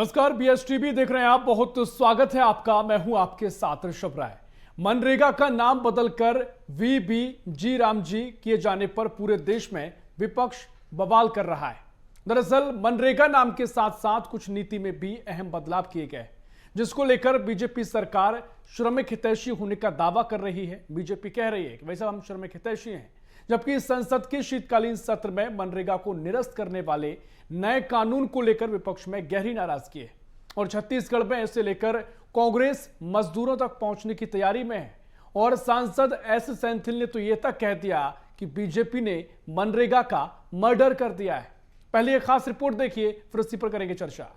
नमस्कार, बीएसटीवी देख रहे हैं आप। बहुत स्वागत है आपका। मैं हूं आपके साथ ऋषभ राय। मनरेगा का नाम बदलकर वीबीजी रामजी किए जाने पर पूरे देश में विपक्ष बवाल कर रहा है। दरअसल मनरेगा नाम के साथ साथ कुछ नीति में भी अहम बदलाव किए गए, जिसको लेकर बीजेपी सरकार श्रमिक हितैषी होने का दावा कर रही है। बीजेपी कह रही है कि वैसे हम श्रमिक हितैषी हैं, जबकि संसद के शीतकालीन सत्र में मनरेगा को निरस्त करने वाले नए कानून को लेकर विपक्ष में गहरी नाराजगी है। और छत्तीसगढ़ में इसे लेकर कांग्रेस मजदूरों तक पहुंचने की तैयारी में है। और सांसद एस सेंथिल ने तो यह तक कह दिया कि बीजेपी ने मनरेगा का मर्डर कर दिया है। पहले एक खास रिपोर्ट देखिए, फिर इसी पर करेंगे चर्चा।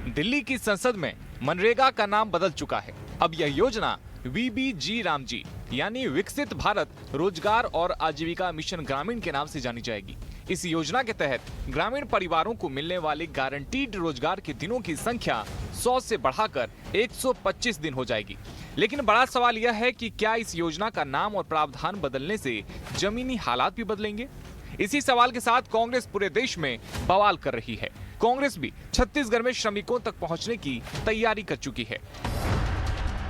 दिल्ली की संसद में मनरेगा का नाम बदल चुका है। अब यह योजना वीबीजी रामजी यानी विकसित भारत रोजगार और आजीविका मिशन ग्रामीण के नाम से जानी जाएगी। इस योजना के तहत ग्रामीण परिवारों को मिलने वाले गारंटीड रोजगार के दिनों की संख्या 100 से बढ़ाकर 125 दिन हो जाएगी। लेकिन बड़ा सवाल यह है कि क्या इस योजना का नाम और प्रावधान बदलने से जमीनी हालात भी बदलेंगे? इसी सवाल के साथ कांग्रेस पूरे देश में बवाल कर रही है। कांग्रेस भी छत्तीसगढ़ में श्रमिकों तक पहुंचने की तैयारी कर चुकी है।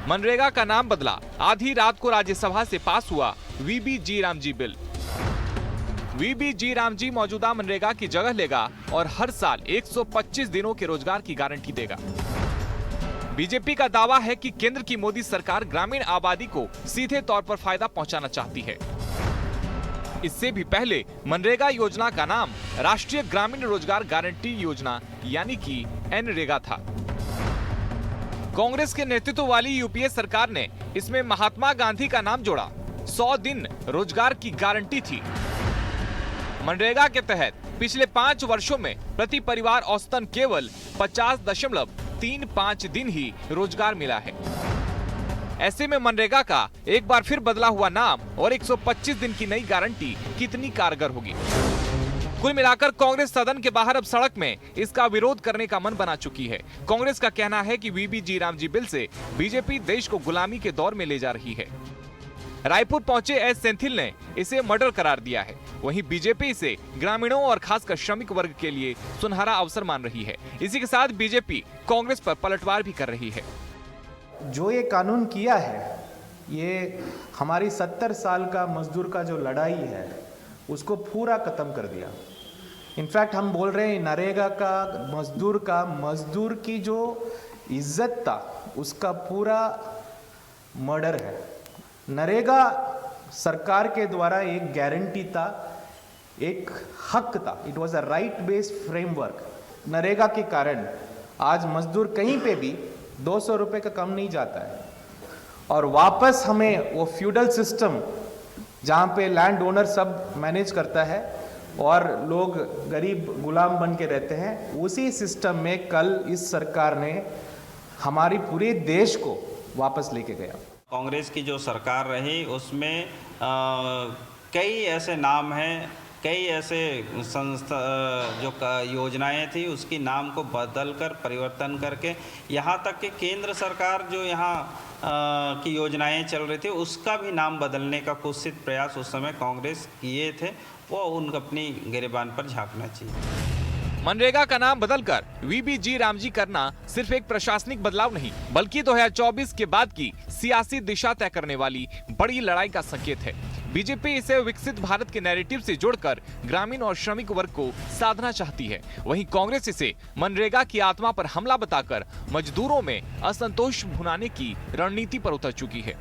मनरेगा का नाम बदला, आधी रात को राज्यसभा से पास हुआ VBG Ramji bill. VBG Ramji मौजूदा मनरेगा की जगह लेगा और हर साल 125 दिनों के रोजगार की गारंटी देगा। बीजेपी का दावा है कि केंद्र की मोदी सरकार ग्रामीण आबादी को सीधे तौर पर फायदा पहुंचाना चाहती है। इससे भी पहले मनरेगा योजना का नाम राष्ट्रीय ग्रामीण रोजगार गारंटी योजना यानी कि एनरेगा था। कांग्रेस के नेतृत्व वाली यूपीए सरकार ने इसमें महात्मा गांधी का नाम जोड़ा। 100 दिन रोजगार की गारंटी थी। मनरेगा के तहत पिछले 5 वर्षों में प्रति परिवार औसतन केवल 50.35 दिन ही रोजगार मिला है। ऐसे में मनरेगा का एक बार फिर बदला हुआ नाम और 125 दिन की नई गारंटी कितनी कारगर होगी? कुल मिलाकर कांग्रेस सदन के बाहर अब सड़क में इसका विरोध करने का मन बना चुकी है। कांग्रेस का कहना है कि वीबीजी रामजी बिल से बीजेपी देश को गुलामी के दौर में ले जा रही है। रायपुर पहुंचे एस सेंथिल ने इसे मर्डर करार दिया है। वहीं बीजेपी इसे ग्रामीणों और खासकर श्रमिक वर्ग के लिए सुनहरा अवसर मान रही है। इसी के साथ बीजेपी कांग्रेस पर पलटवार भी कर रही है। जो ये कानून किया है, ये हमारी 70 साल का मजदूर का जो लड़ाई है उसको पूरा खत्म कर दिया। इनफैक्ट हम बोल रहे हैं नरेगा का मजदूर की जो इज्जत था उसका पूरा मर्डर है। नरेगा सरकार के द्वारा एक गारंटी था, एक हक था। It was a right based framework. NREGA के कारण आज मजदूर कहीं पे भी 200 रुपये का कम नहीं जाता है। और वापस हमें वो फ्यूडल सिस्टम जहाँ पे लैंड ओनर सब मैनेज करता है और लोग गरीब गुलाम बन के रहते हैं, उसी सिस्टम में कल इस सरकार ने हमारी पूरे देश को वापस लेके गया। कांग्रेस की जो सरकार रही उसमें कई ऐसे नाम हैं, कई ऐसे संस्था जो योजनाएं थी उसकी नाम को बदलकर परिवर्तन करके यहाँ तक कि केंद्र सरकार जो यहाँ की योजनाएं चल रही थी उसका भी नाम बदलने का कुत्सित प्रयास उस समय कांग्रेस किए थे। वो उन अपनी गिरेबान पर झांकना चाहिए। मनरेगा का नाम बदलकर वीबीजी रामजी करना सिर्फ एक प्रशासनिक बदलाव नहीं, बल्कि 2024 के बाद की सियासी दिशा तय करने वाली बड़ी लड़ाई का संकेत है। बीजेपी इसे विकसित भारत के नैरेटिव से जोड़कर ग्रामीण और श्रमिक वर्ग को साधना चाहती है। वहीं कांग्रेस इसे मनरेगा की आत्मा पर हमला बताकर मजदूरों में असंतोष भुनाने की रणनीति पर उतर चुकी है।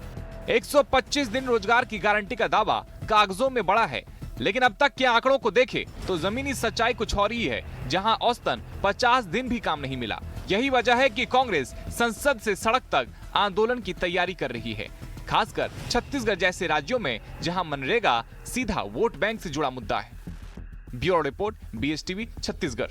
125 दिन रोजगार की गारंटी का दावा कागजों में बड़ा है, लेकिन अब तक के आंकड़ों को देखें तो जमीनी सच्चाई कुछ और ही है, जहां औसतन 50 दिन भी काम नहीं मिला। यही वजह है कि कांग्रेस संसद से सड़क तक आंदोलन की तैयारी कर रही है, खासकर छत्तीसगढ़ जैसे राज्यों में जहां मनरेगा सीधा वोट बैंक से जुड़ा मुद्दा है। Bureau report, BSTV Chhattisgarh.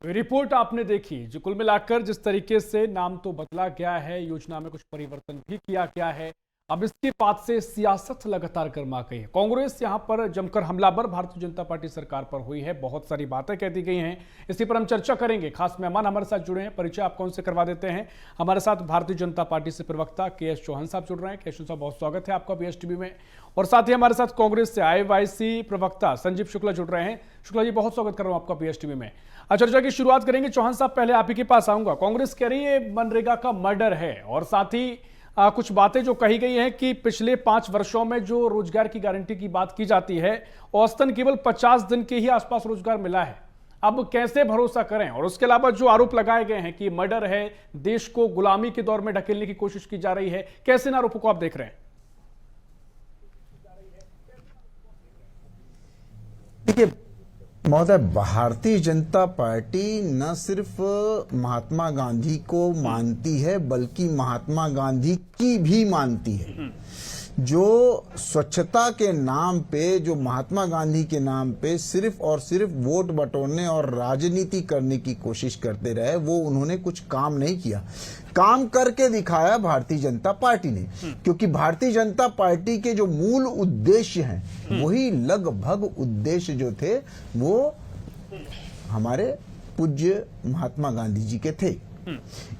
Report आपने देखी, जो कुल मिलाकर जिस तरीके से नाम तो बदला गया है, योजना में कुछ परिवर्तन भी किया गया है। अब इसके बाद से सियासत लगातार गर्मा गई है। कांग्रेस यहां पर जमकर हमलावर भारतीय जनता पार्टी सरकार पर हुई है। बहुत सारी बातें कह दी गई हैं, इसी पर हम चर्चा करेंगे। खास मेहमान हमारे साथ जुड़े हैं, परिचय आपको उनसे करवा देते हैं। हमारे साथ भारतीय जनता पार्टी से प्रवक्ता के.एस. चौहान साहब जुड़ रहे हैं। के.एस. साहब, बहुत स्वागत है आपका BSTV में। और साथ ही हमारे साथ कांग्रेस से IYC प्रवक्ता संजीव शुक्ला जुड़ रहे हैं। शुक्ला जी, बहुत स्वागत कर रहा हूं आपका BSTV में। चर्चा की शुरुआत करेंगे। चौहान साहब, पहले आप ही के पास आऊंगा। कांग्रेस कह रही है मनरेगा का मर्डर है, और साथ ही कुछ बातें जो कही गई हैं कि पिछले 5 वर्षों में जो रोजगार की गारंटी की बात की जाती है, औसतन केवल 50 दिन के ही आसपास रोजगार मिला है। अब कैसे भरोसा करें? और उसके अलावा जो आरोप लगाए गए हैं कि मर्डर है, देश को गुलामी के दौर में ढकेलने की कोशिश की जा रही है, कैसे इन आरोपों को आप देख रहे हैं? देखिए महोदय, भारतीय जनता पार्टी न सिर्फ महात्मा गांधी को मानती है बल्कि महात्मा गांधी की भी मानती है। जो स्वच्छता के नाम पे, जो महात्मा गांधी के नाम पे सिर्फ और सिर्फ वोट बटोरने और राजनीति करने की कोशिश करते रहे, वो उन्होंने कुछ काम नहीं किया। काम करके दिखाया भारतीय जनता पार्टी ने, क्योंकि भारतीय जनता पार्टी के जो मूल उद्देश्य हैं वही लगभग उद्देश्य जो थे वो हमारे पूज्य महात्मा गांधी जी के थे।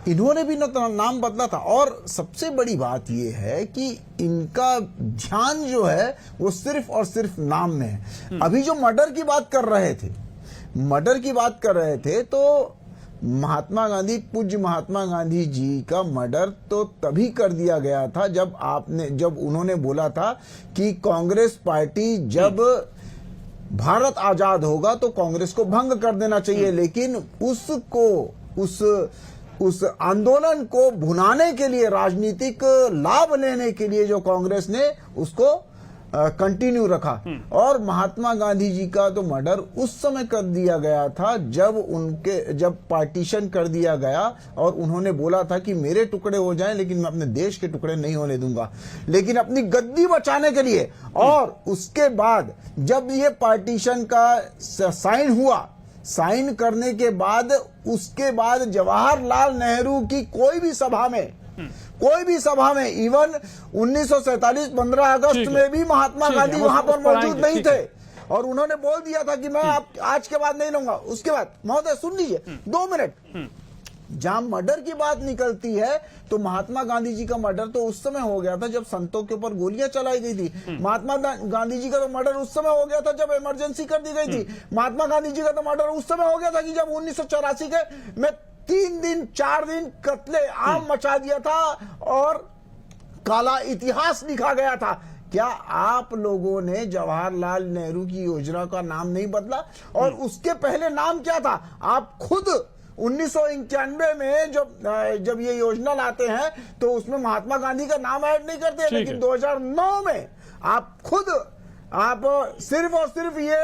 इन्होंने भी नाम बदला था, और सबसे बड़ी बात यह है कि इनका ध्यान जो है वो सिर्फ और सिर्फ नाम में है। अभी जो मर्डर की बात कर रहे थे, तो महात्मा गांधी, पूज्य महात्मा गांधी जी का मर्डर तो तभी कर दिया गया था जब उन्होंने बोला था कि कांग्रेस पार्टी जब भारत आजाद होगा तो कांग्रेस को भंग कर देना चाहिए। लेकिन उस आंदोलन को भुनाने के लिए, राजनीतिक लाभ लेने के लिए जो कांग्रेस ने उसको कंटिन्यू रखा। और महात्मा गांधी जी का तो मर्डर उस समय कर दिया गया था जब पार्टीशन कर दिया गया, और उन्होंने बोला था कि मेरे टुकड़े हो जाएं लेकिन मैं अपने देश के टुकड़े नहीं होने दूंगा। लेकिन अपनी गद्दी बचाने के लिए, और उसके बाद जब ये पार्टीशन का साइन करने के बाद, उसके बाद जवाहरलाल नेहरू की कोई भी सभा में इवन 1947 15 अगस्त में भी महात्मा गांधी वहां पर मौजूद नहीं थे, और उन्होंने बोल दिया था कि मैं आज के बाद नहीं लूंगा। उसके बाद महोदय सुन लीजिए 2 मिनट, जहां मर्डर की बात निकलती है तो महात्मा गांधी जी का मर्डर तो उस समय हो गया था जब संतों के ऊपर गोलियां चलाई गई थी। महात्मा गांधी जी का तो मर्डर उस समय हो गया था जब इमरजेंसी कर दी गई थी। महात्मा गांधी जी का तो मर्डर उस समय हो गया था कि जब 1984 के में 3 दिन 4 दिन कत्ले आम मचा दिया था और काला इतिहास लिखा गया था। क्या आप लोगों ने जवाहरलाल नेहरू की योजना का नाम नहीं बदला? और उसके पहले नाम क्या था? आप खुद 1991 में जब ये योजना लाते हैं तो उसमें महात्मा गांधी का नाम ऐड नहीं करते, लेकिन 2009 में आप सिर्फ और सिर्फ ये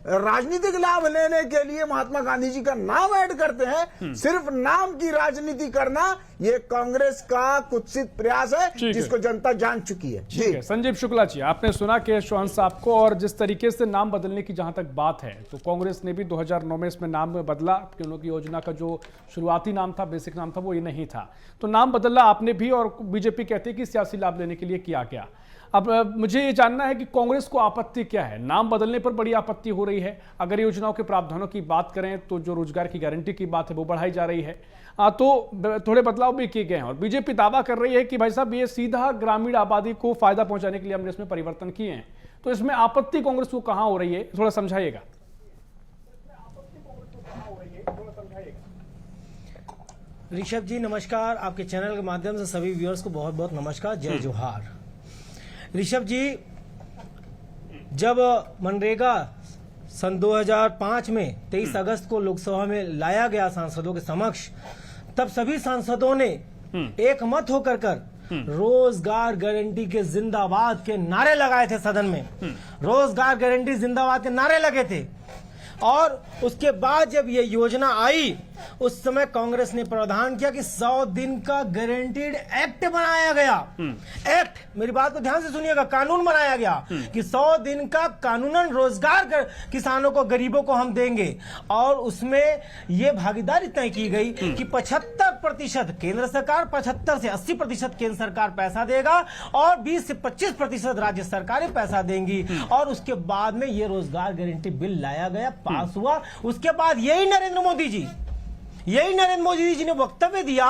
राजनीतिक लाभ लेने के लिए महात्मा गांधी जी का नाम ऐड करते हैं। सिर्फ नाम की राजनीति करना ये कांग्रेस का कुत्सित प्रयास है जिसको जनता जान चुकी है। ठीक है संजीव शुक्ला जी, आपने सुना के.एस. चौहान साहब को, और जिस तरीके से नाम बदलने की जहां तक बात है, तो कांग्रेस ने भी 2009 में इसमें नाम बदला, कि उनकी योजना का जो शुरुआती नाम था, बेसिक नाम था, वो ये नहीं था, तो नाम बदला आपने भी, और बीजेपी कहती है कि सियासी लाभ लेने के लिए किया गया। अब मुझे ये जानना है कि कांग्रेस को आपत्ति क्या है? नाम बदलने पर बड़ी आपत्ति हो रही है। अगर योजनाओं के प्रावधानों की बात करें तो जो रोजगार की गारंटी की बात है वो बढ़ाई जा रही है, तो थोड़े बदलाव भी किए गए हैं, और बीजेपी दावा कर रही है कि भाई साहब ये सीधा ग्रामीण आबादी को फायदा पहुंचाने के लिए हमने इसमें परिवर्तन किए हैं। तो इसमें आपत्ति कांग्रेस को कहां हो रही है, थोड़ा समझाइएगा। ऋषभ जी नमस्कार, आपके चैनल के माध्यम से सभी व्यूअर्स को बहुत बहुत नमस्कार, जय जोहार। ऋषभ जी, जब मनरेगा सन 2005 में 23 अगस्त को लोकसभा में लाया गया सांसदों के समक्ष, तब सभी सांसदों ने एक मत होकर रोजगार गारंटी के जिंदाबाद के नारे लगाए थे। सदन में रोजगार गारंटी जिंदाबाद के नारे लगे थे। और उसके बाद जब ये योजना आई उस समय कांग्रेस ने प्रावधान किया कि 100 दिन का गारंटीड एक्ट बनाया गया। एक्ट, मेरी बात को ध्यान से सुनिएगा, कानून बनाया गया कि 100 दिन का कानूनन रोजगार किसानों को, गरीबों को हम देंगे। और उसमें यह भागीदारी तय की गई कि 75% केंद्र सरकार, 75 से 80% केंद्र सरकार पैसा देगा और 20 से 25% राज्य सरकारें पैसा देंगी। और उसके बाद में यह रोजगार गारंटी बिल लाया गया, पास हुआ। उसके बाद यही नरेंद्र मोदी जी ने वक्तव्य दिया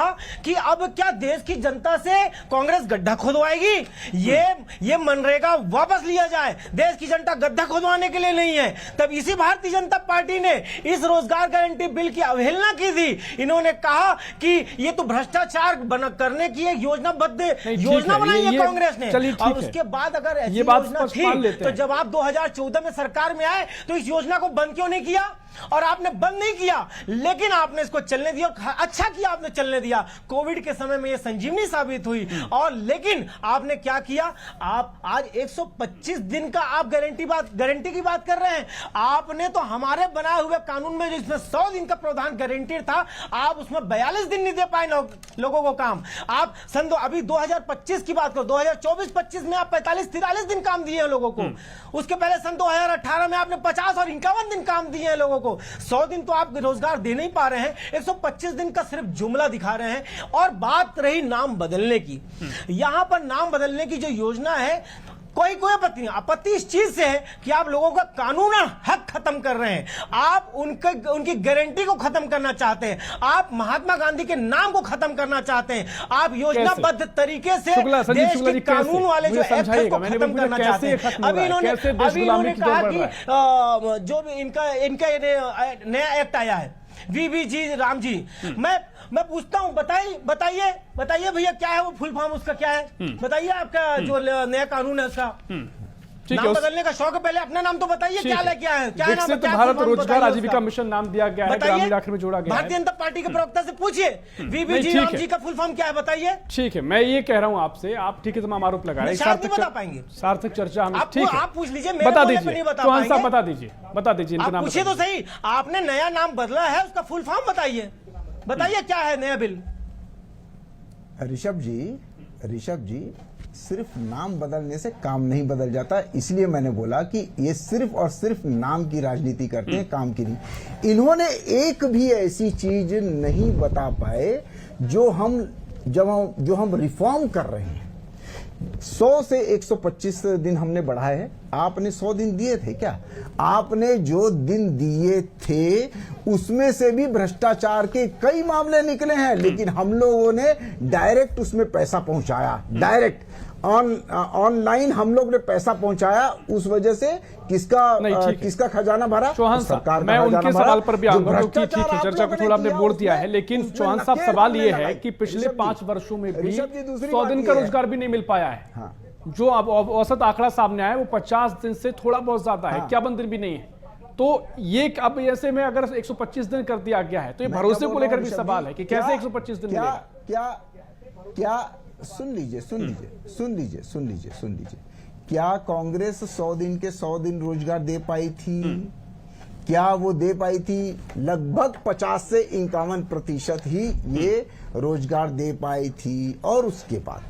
कि अब क्या देश की जनता से कांग्रेस गड्ढा खोदवाएगी, ये मनरेगा वापस लिया जाए, देश की जनता गड्ढा खोदवाने के लिए नहीं है। तब इसी भारतीय जनता पार्टी ने इस रोजगार गारंटी बिल की अवहेलना की थी। इन्होंने कहा कि ये तो भ्रष्टाचार करने की एक योजनाबद्ध योजना बनाई है कांग्रेस ने। और उसके बाद अगर ऐसी योजना थी तो जब आप 2014 में सरकार में आए तो इस योजना को बंद क्यों नहीं किया? और आपने बंद नहीं किया, लेकिन आपने इसको चलने दिया और अच्छा किया आपने चलने दिया। कोविड के समय में यह संजीवनी साबित हुई। और लेकिन आपने क्या किया? आप आज 125 दिन का आप गारंटी की बात कर रहे हैं। आपने तो हमारे बनाए हुए कानून में जिसमें 100 दिन का प्रावधान गारंटी था, आप उसमें 42 दिन नहीं दे पाए लोगों को काम। आप अभी 2025 की बात करो, 2024-25 में आप 45-43 दिन काम दिए हैं लोगों को। उसके पहले सन 2018 में आपने 50 और 51 दिन काम दिए हैं लोगों को। 100 दिन तो आप रोजगार दे नहीं पा रहे हैं, 125 दिन का सिर्फ जुमला दिखा रहे हैं। और बात रही नाम बदलने की, यहां पर नाम बदलने की जो योजना है, कोई आपत्ति नहीं। आपत्ति इस चीज से है कि आप लोगों का कानून हक खत्म कर रहे हैं, आप उनकी गारंटी को खत्म करना चाहते हैं, आप महात्मा गांधी के नाम को खत्म करना चाहते हैं, आप योजनाबद्ध तरीके से देश के कानून वाले जो एक्ट है को खत्म करना चाहते हैं। अभी इन्होंने कहा कि जो भी इनका नया एक्ट आया है वीबी जी राम जी, मैं पूछता हूं, बताइए भैया क्या है वो फुल फॉर्म उसका क्या है? बताइए आपका जो नया कानून है उसका नाम बदलने का शौक है, पहले अपना नाम तो बताइए क्या है? विकसित भारत रोजगार आजीविका मिशन नाम दिया गया है, ग्रामीण आखिर में जोड़ा गया है। भारतीय जनता पार्टी के प्रवक्ता से पूछिए वीबी जी राम जी का फुल फॉर्म क्या है, बताइए। ठीक है, मैं ये कह रहा हूं आपसे, आप ठीक है तमाम आरोप लगा रहे हैं, बता पाएंगे सार्थक चर्चा हम, ठीक है आप पूछ लीजिए, बता दीजिए, चौहान साहब बता दीजिए इनका नाम पूछिए तो सही। आपने नया नाम बदला है, उसका फुल फॉर्म बताइए क्या है नया बिल? ऋषभ जी सिर्फ नाम बदलने से काम नहीं बदल जाता, इसलिए मैंने बोला कि ये सिर्फ और सिर्फ नाम की राजनीति करते हैं, काम की नहीं। इन्होंने एक भी ऐसी चीज नहीं बता पाए जो हम रिफॉर्म कर रहे हैं। 100 से 125 दिन हमने बढ़ाए हैं। आपने 100 दिन दिए थे क्या? आपने जो दिन दिए थे उसमें से भी भ्रष्टाचार के कई मामले निकले हैं, लेकिन हम लोगों ने डायरेक्ट उसमें पैसा पहुंचाया, डायरेक्ट ऑनलाइन हम लोग ने पैसा पहुंचाया। उस वजह से किसका खजाना भरा? चौहान साहब, मैं उनके सवाल पर भी आऊंगा क्योंकि ठीक है चर्चा को थोड़ा आपने मोड़ दिया है, लेकिन चौहान साहब सवाल ये है कि पिछले 5 वर्षों में भी 100 दिन का रोजगार भी नहीं मिल पाया है। जो अब औसत आंकड़ा सामने आया वो 50 दिन से थोड़ा बहुत ज्यादा है, 51 दिन भी नहीं है। तो ये अब ऐसे में अगर 125 दिन कर दिया गया है तो ये भरोसे को लेकर भी सवाल है कि कैसे 125 दिन मिलेगा? क्या सुन लीजिए, क्या कांग्रेस 100 दिन के 100 दिन रोजगार दे पाई थी? क्या वो दे पाई थी? लगभग 50 से 51% ही ये रोजगार दे पाई थी। और उसके बाद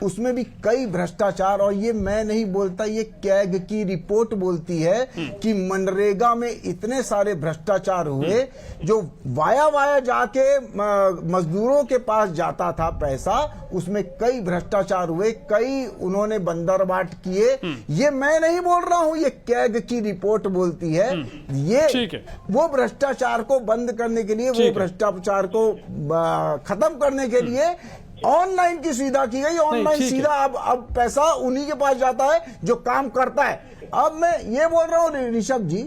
उसमें भी कई भ्रष्टाचार, और ये मैं नहीं बोलता, ये कैग की रिपोर्ट बोलती है कि मनरेगा में इतने सारे भ्रष्टाचार हुए जो वाया जाके मजदूरों के पास जाता था पैसा, उसमें कई भ्रष्टाचार हुए, कई उन्होंने बंदरबाट किए। ये मैं नहीं बोल रहा हूं, ये कैग की रिपोर्ट बोलती है। ये वो भ्रष्टाचार को बंद करने के लिए, वो भ्रष्टाचार को खत्म करने के लिए ऑनलाइन की सुविधा की गई। ऑनलाइन सीधा अब पैसा उन्हीं के पास जाता है जो काम करता है। अब मैं ये बोल रहा हूं ऋषभ जी,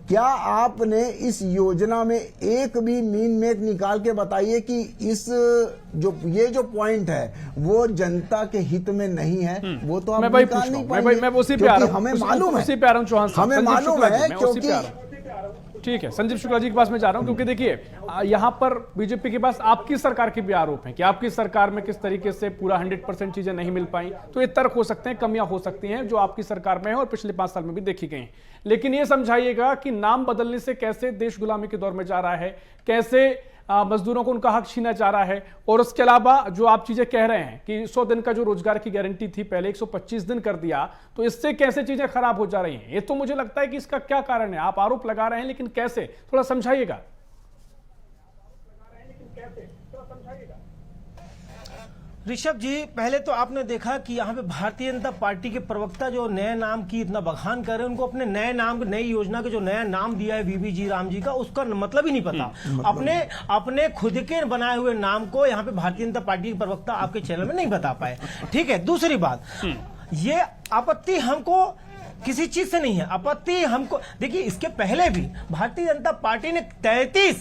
क्या आपने इस योजना में एक भी मीन मेक निकाल के बताइए कि ये जो पॉइंट है वो जनता के हित में नहीं है? वो तो आप निकाल नहीं पाएंगे। मैं उसी पे आ रहा हूं, हमें मालूम है, उसी पे आ रहा हूं चौहान साहब, हमें मालूम है, क्योंकि ठीक है, संजीव शुक्ला जी के पास मैं जा रहा हूं, क्योंकि देखिए यहां पर बीजेपी के पास आपकी सरकार के भी आरोप हैं कि आपकी सरकार में किस तरीके से पूरा 100% चीजें नहीं मिल पाई। तो ये तर्क हो सकते हैं, कमियां हो सकती हैं जो आपकी सरकार में है और पिछले 5 साल में भी देखी गई। लेकिन ये समझाइएगा कि नाम बदलने से कैसे देश गुलामी के दौर में जा रहा है, कैसे मजदूरों को उनका हक छीना जा रहा है, और उसके अलावा जो आप चीजें कह रहे हैं कि 100 दिन का जो रोजगार की गारंटी थी पहले 125 दिन कर दिया, तो इससे कैसे चीजें खराब हो जा रही हैं। ये तो मुझे लगता है कि इसका क्या कारण है। आप आरोप लगा रहे हैं लेकिन कैसे, थोड़ा समझाइएगा। ऋषभ जी, पहले तो आपने देखा कि यहाँ पे भारतीय जनता पार्टी के प्रवक्ता जो नए नाम की इतना बखान कर रहे हैं, उनको अपने नए नाम, नई योजना के जो नया नाम दिया है वीबी जी राम जी का, उसका मतलब ही नहीं पता। अपने खुद के बनाए हुए नाम को यहाँ पे भारतीय जनता पार्टी के प्रवक्ता आपके चैनल में नहीं बता पाए। ठीक है, दूसरी बात, ये आपत्ति हमको किसी चीज से नहीं है। आपत्ति हमको, देखिए इसके पहले भी भारतीय जनता पार्टी ने 33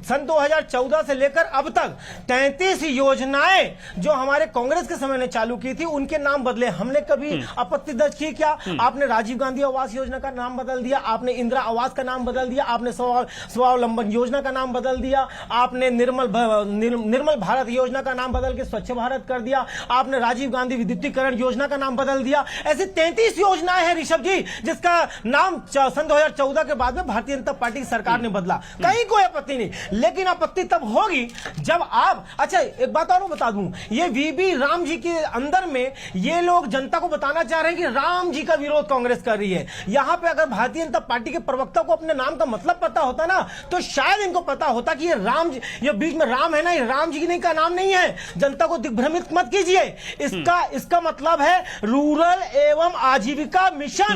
सन 2014 से लेकर अब तक 33 योजनाएं जो हमारे कांग्रेस के समय ने चालू की थी, उनके नाम बदले। हमने कभी आपत्ति दर्ज की क्या? आपने राजीव गांधी आवास योजना का नाम बदल दिया, आपने इंदिरा आवास का नाम बदल दिया, आपने स्वावलंबन योजना का नाम बदल दिया, आपने निर्मल भारत योजना का नाम बदल के स्वच्छ भारत कर दिया, आपने राजीव गांधी विद्युतीकरण योजना का नाम बदल दिया। ऐसे 33 योजनाएं हैं ऋषभ, जिसका नाम सन 2014 के बाद में भारतीय जनता पार्टी की सरकार ने बदला। कहीं कोई आपत्ति नहीं, लेकिन आपत्ति तब होगी जब आप, अच्छा एक बात और बता दूं, ये वीबी राम जी के अंदर में ये लोग जनता को बताना चाह रहे हैं कि राम जी का विरोध कांग्रेस कर रही है। यहां पे अगर भारतीय जनता पार्टी के प्रवक्ता को अपने नाम का मतलब पता होता ना, तो शायद इनको पता होता कि ये राम जी, ये बीच में राम है ना, ये राम जी का नाम नहीं है। जनता को दिग्भ्रमित मत कीजिए। इसका मतलब है रूरल एवं आजीविका मिशन।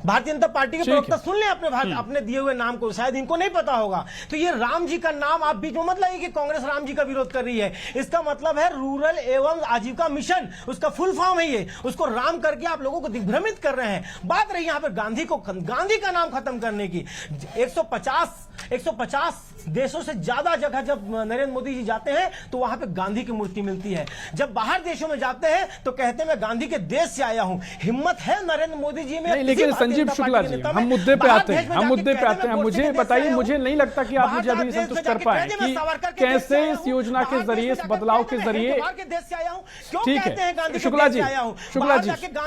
भारतीय जनता पार्टी के प्रवक्ता सुन लें अपने दिए हुए नाम को, शायद इनको नहीं पता होगा। तो ये राम जी का नाम आप बीच में मत लाइए कि कांग्रेस राम जी का विरोध कर रही है। इसका मतलब है रूरल एवं आजीविका मिशन, उसका फुल फॉर्म है ये। उसको राम करके आप लोगों को दिग्भ्रमित कर रहे हैं। बात रही यहां पर गांधी का नाम खत्म करने की। 150 देशों से ज्यादा जगह जब नरेंद्र मोदी जी जाते हैं तो वहां पे गांधी की मूर्ति मिलती है। जब बाहर देशों में जाते हैं तो कहते हैं मैं गांधी के देश से आया हूं। हिम्मत है नरेंद्र मोदी जी में? लेकिन संजीव शुक्ला जी, हम मुद्दे पे आते हैं, मुझे बताइए, मुझे नहीं लगता कि आप मुझे अभी संतुष्ट कर पाए कि कैसे इस योजना के जरिए, इस बदलाव के जरिए। ठीक है शुक्ला जी,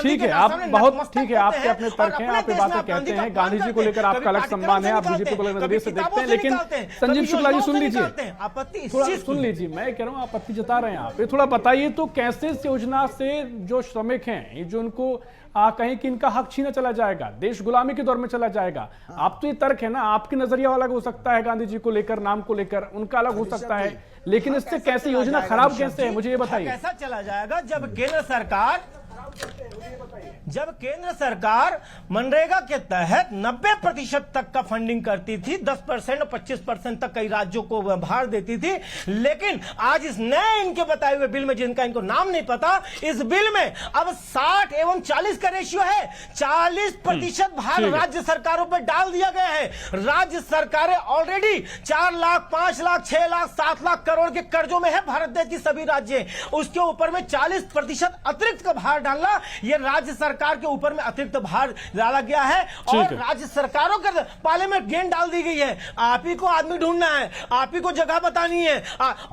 ठीक है, आप बहुत ठीक है, आपके अपने तर्क हैं, आप ये बातें कहते हैं, गांधी जी को लेकर आपका अलग सम्मान है, आप बीजेपी को अलग नजरिए से देखते हैं। लेकिन संजीव शुक्ला जी सुन लीजिए, थोड़ा सुन लीजिए, मैं कह रहा हूं आपत्ति जता रहे हैं आप, ये थोड़ा बताइए तो कैसे इस योजना से जो श्रमिक हैं, ये जो उनको कहीं कि इनका हक छीना चला जाएगा, देश गुलामी के दौर में चला जाएगा। आप तो ये तर्क है ना, आपकी नजरिया अलग हो सकता है गांधी जी को लेकर, नाम को लेकर, उनका अलग हो सकता है, लेकिन इससे कैसे योजना खराब कैसे है, मुझे ये बताइए। कैसा चला जाएगा जब केंद्र सरकार मनरेगा के तहत 90% तक का फंडिंग करती थी, 10% और 25% तक कई राज्यों को भार देती थी। लेकिन आज इस नए इनके बताए हुए बिल में, जिनका इनको नाम नहीं पता, इस बिल में अब 60 एवं 40 का रेशियो है। 40% भार राज्य सरकारों पर डाल दिया गया है। राज्य सरकारें ऑलरेडी 4 लाख, 5 लाख, 6 लाख, 7 लाख करोड़ के कर्जों में है भारत देश की सभी राज्य। उसके ऊपर में 40% अतिरिक्त का भार डालना, यह राज्य सरकार के ऊपर में अतिरिक्त भार डाला गया है और राज्य सरकारों के पाले में गेंद डाल दी गई है। आप ही को आदमी ढूंढना है, आप ही को जगह बतानी है।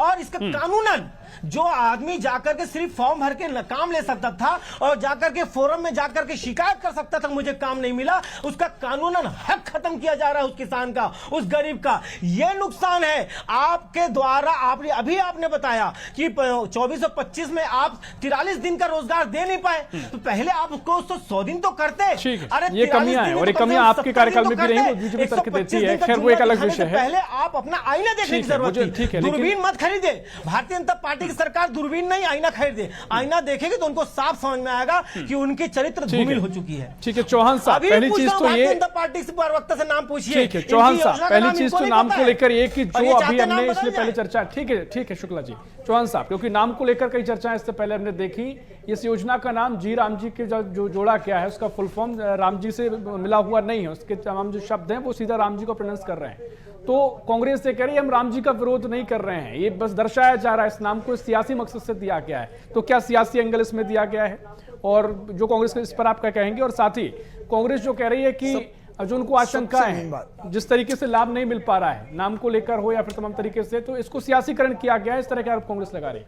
और इसका कानूनन जो आदमी जाकर के सिर्फ फॉर्म भर के काम ले सकता था और जाकर के फोरम में जाकर के शिकायत कर सकता था मुझे काम नहीं मिला, उसका कानूनन हक खत्म किया जा रहा है, उस किसान का, उस गरीब का। यह नुकसान है आपके द्वारा। आपने बताया कि 24 और 25 में आप 43 दिन का रोजगार दे नहीं पाए, तो पहले आप उसको 100 दिन तो करते। अरे ये कमियां है, और ये कमियां आपके कार्यकाल में भी रही, वो बीजेपी तर्क देती है। खैर वो एक अलग विषय है। पहले आप अपना आईना देखने की जरूरत है। दूरबीन मत खरीदे। भारतीय जनता पार्टी की सरकार दूरबीन नहीं, आईना खरीदे। आईना देखेगी तो उनको साफ समझ में आएगा कि उनकी चरित्र धूमिल हो चुकी है। ठीक है चौहान साहब, पहली चीज तो ये, जनता पार्टी से प्रवक्ता से नाम पूछिए। ठीक है चौहान साहब, पहली चीज तो नाम को लेकर ये कि जो अभी हमने इसलिए पहले चर्चा, ठीक है शुक्ला जी, चौहान साहब, क्योंकि नाम को लेकर कई चर्चाएं इससे पहले हमने देखी। इस योजना का नाम जी राम जी के जो जोड़ा क्या है, उसका फुल फॉर्म राम जी से मिला हुआ नहीं है, उसके तमाम जो शब्द हैं वो सीधा राम जी को प्रोनाउंस कर रहे हैं। तो कांग्रेस ये कह रही है हम राम जी का विरोध नहीं कर रहे हैं, ये बस दर्शाया जा रहा है, इस नाम को सियासी मकसद से दिया गया है। तो क्या सियासी एंगल इसमें दिया गया है, और जो कांग्रेस इस पर आप क्या कहेंगे? और साथ ही कांग्रेस जो कह रही है कि अब जो उनको आशंका सबसे मेन है, बात। जिस तरीके से लाभ नहीं मिल पा रहा है नाम को लेकर हो या फिर तमाम तरीके से, तो इसको सियासीकरण किया गया है, इस तरह के आरोप कांग्रेस लगा रही है।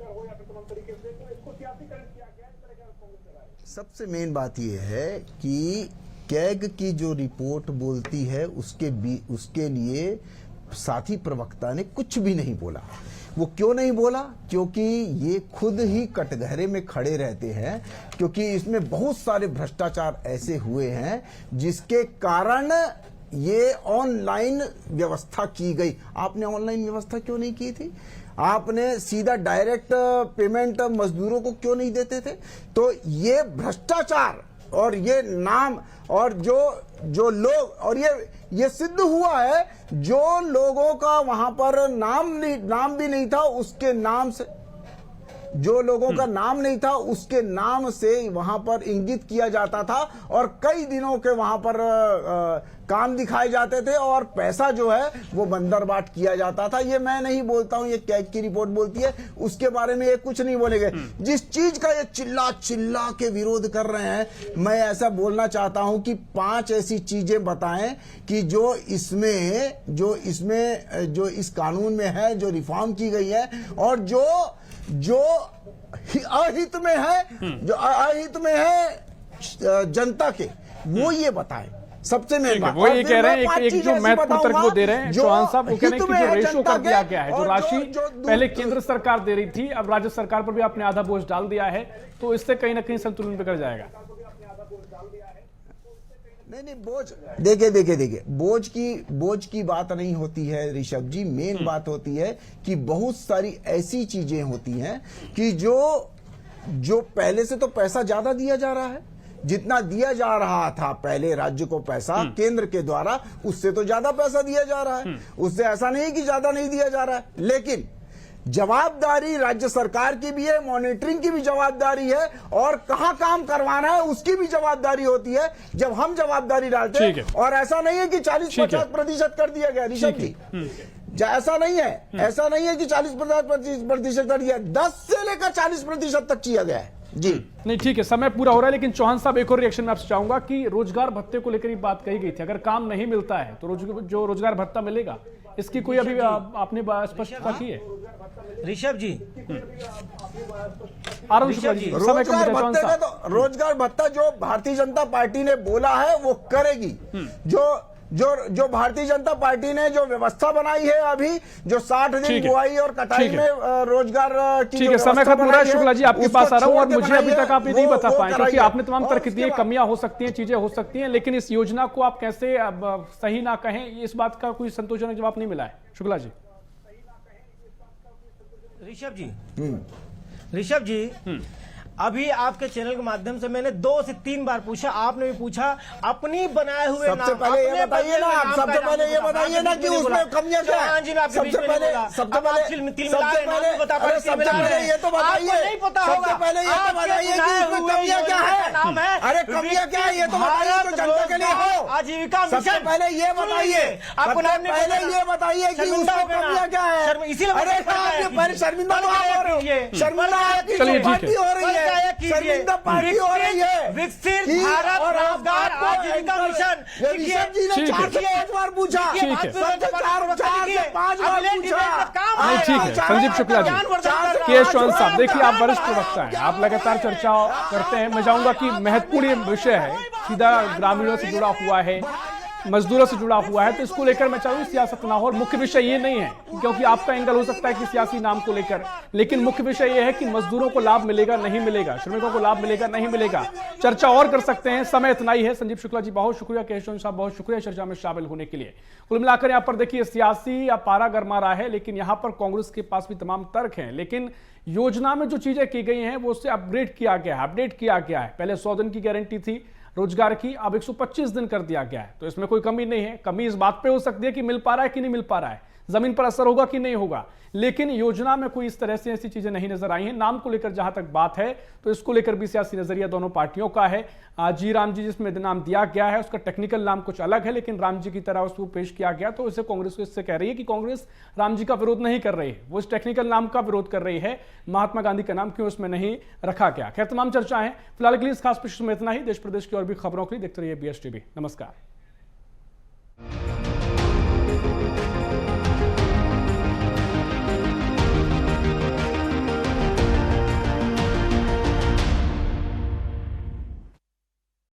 सबसे मेन बात यह है कि कैग की जो रिपोर्ट बोलती है उसके लिए साथी प्रवक्ता ने कुछ भी नहीं बोला। वो क्यों नहीं बोला? क्योंकि ये खुद ही कटघरे में खड़े रहते हैं, क्योंकि इसमें बहुत सारे भ्रष्टाचार ऐसे हुए हैं जिसके कारण ये ऑनलाइन व्यवस्था की गई। आपने ऑनलाइन व्यवस्था क्यों नहीं की थी? आपने सीधा डायरेक्ट पेमेंट मजदूरों को क्यों नहीं देते थे? तो ये भ्रष्टाचार और ये नाम और जो लोग, और ये सिद्ध हुआ है, जो लोगों का वहां पर नाम भी नहीं था, उसके नाम से, जो लोगों का नाम नहीं था उसके नाम से वहां पर इंगित किया जाता था और कई दिनों के वहां पर काम दिखाए जाते थे और पैसा जो है वो बंदरबाट किया जाता था। ये मैं नहीं बोलता हूं, ये कैग की रिपोर्ट बोलती है, उसके बारे में ये कुछ नहीं बोलेंगे। जिस चीज का ये चिल्ला चिल्ला के विरोध कर रहे हैं, मैं ऐसा बोलना चाहता हूं कि 5 ऐसी चीजें बताएं कि जो इस कानून में है, जो रिफॉर्म की गई है और जो अहित में है जनता के, वो ये बताएं। सबसे मेन बात वो ये कह रहे हैं एक जो महत्वपूर्ण तर्क वो दे रहे हैं चौहान साहब, वो कह रहे हैं कि जो रेशो कर दिया गया है, जो राशि पहले केंद्र सरकार दे रही थी, अब राज्य सरकार पर भी आपने आधा बोझ डाल दिया है, तो इससे कहीं ना कहीं संतुलन बिगड़ जाएगा। नहीं, बोझ देखिए बोझ की बात नहीं होती है ऋषभ जी। मेन बात होती है कि बहुत सारी ऐसी चीजें होती हैं कि जो पहले से तो पैसा ज्यादा दिया जा रहा है, जितना दिया जा रहा था पहले राज्य को पैसा केंद्र के द्वारा, उससे तो ज्यादा पैसा दिया जा रहा है। उससे ऐसा नहीं कि ज्यादा नहीं दिया जा रहा है, लेकिन जवाबदारी राज्य सरकार की भी है, मॉनिटरिंग की भी जवाबदारी है और कहां काम करवाना है उसकी भी जवाबदारी होती है। जब हम जवाबदारी डालते हैं, और ऐसा नहीं है कि 40-50% कर दिया गया ऋषभ जी, ऐसा नहीं है कि 40-50% कर दिया, 10 से लेकर 40% तक किया गया है जी। नहीं, ठीक है, समय पूरा हो रहा है, लेकिन चौहान साहब एक और रिएक्शन में आपसे चाहूंगा कि रोजगार भत्ते को लेकर ये बात कही गई थी, अगर काम नहीं मिलता है तो जो रोजगार भत्ता मिलेगा, इसकी कोई अभी आपने स्पष्टता की है? ऋषभ जी, रोजगार भत्ता जो भारतीय जनता पार्टी ने बोला है वो करेगी। जो भारतीय जनता पार्टी ने जो व्यवस्था बनाई है अभी, जो 60 दिन बुआई और कटाई में रोजगार की, ठीक है, समय खत्म हो रहा है। शुक्ला जी आपके पास आ रहा हूं, और मुझे अभी तक आप ये नहीं बता पाए, क्योंकि आपने तमाम तर्क दिए, कमियां हो सकती हैं, चीजें हो सकती हैं, लेकिन इस योजना को आप कैसे सही ना कहें, इस बात का कोई संतोषजनक जवाब नहीं मिला है। शुक्ला जी, ऋषभ जी अभी आपके चैनल के माध्यम से मैंने 2 से 3 बार पूछा, आपने भी पूछा, अपनी बनाए हुए नाम, सबसे पहले ये बताइए ना कि उसमें कमियां क्या है? सबसे पहले ये तो बताइए कि उसमें कमियां क्या है? अरे कमियां क्या है ये तो बताइए, तो जनता के लिए हो। आजीविका सबसे पहले ये बताइए, कि उसमें कमियां क्या है? अरे पहले शर्मिंदा पार्टी हो रही है, शर्मिंदा पार्टी हो रही है। विकसित भारत रोजगार आजीविका मिशन, ऋषभ जी ने 4 से 5 बार पूछा, 4 से 5 बार पूछा। नहीं, ठीक है, संजीव शुक्ला जी, के चौहान साहब, देखिए आप वरिष्ठ प्रवक्ता हैं, आप लगातार चर्चा करते हैं, मैं चाहूंगा कि महत्वपूर्ण विषय है, सीधा ग्रामीणों से जुड़ा हुआ है, मजदूरों से जुड़ा हुआ है, तो इसको लेकर मैं चाहूंगी सियासत ना हो। और मुख्य विषय ये नहीं है, क्योंकि आपका एंगल हो सकता है कि सियासी नाम को लेकर, लेकिन मुख्य विषय ये है कि मजदूरों को लाभ मिलेगा नहीं मिलेगा, श्रमिकों को लाभ मिलेगा नहीं मिलेगा। चर्चा और कर सकते हैं, समय इतना ही है। संजीव शुक्ला जी बहुत शुक्रिया, केशव साहब बहुत शुक्रिया चर्चा में शामिल होने के लिए। कुल मिलाकर यहाँ पर देखिए सियासी या पारा गरमा रहा है, लेकिन यहाँ पर कांग्रेस के पास भी तमाम तर्क हैं, लेकिन योजना में जो चीजें की गई हैं वो उससे अपडेट किया गया है। पहले 100 दिन की गारंटी थी रोजगार की, अब 125 दिन कर दिया गया है, तो इसमें कोई कमी नहीं है। कमी इस बात पे हो सकती है कि मिल पा रहा है कि नहीं मिल पा रहा है, जमीन पर असर होगा कि नहीं होगा, लेकिन योजना में कोई इस तरह से ऐसी चीजें नहीं नजर आई हैं। नाम को लेकर जहां तक बात है, तो इसको लेकर भी सियासी नजरिया दोनों पार्टियों का है। जी राम जी जिसमें नाम दिया गया है, उसका टेक्निकल नाम कुछ अलग है, लेकिन राम जी की तरह उसको पेश किया गया, तो इसे कांग्रेस इससे कह रही है कि कांग्रेस राम जी का विरोध नहीं कर रही है, वो इस टेक्निकल नाम का विरोध कर रही है। महात्मा गांधी का नाम क्यों इसमें नहीं रखा गया? खैर, तमाम चर्चा है। फिलहाल के लिए इस खास पेश में इतना ही। देश प्रदेश की और भी खबरों के लिए देखते रहिए BSTV। नमस्कार।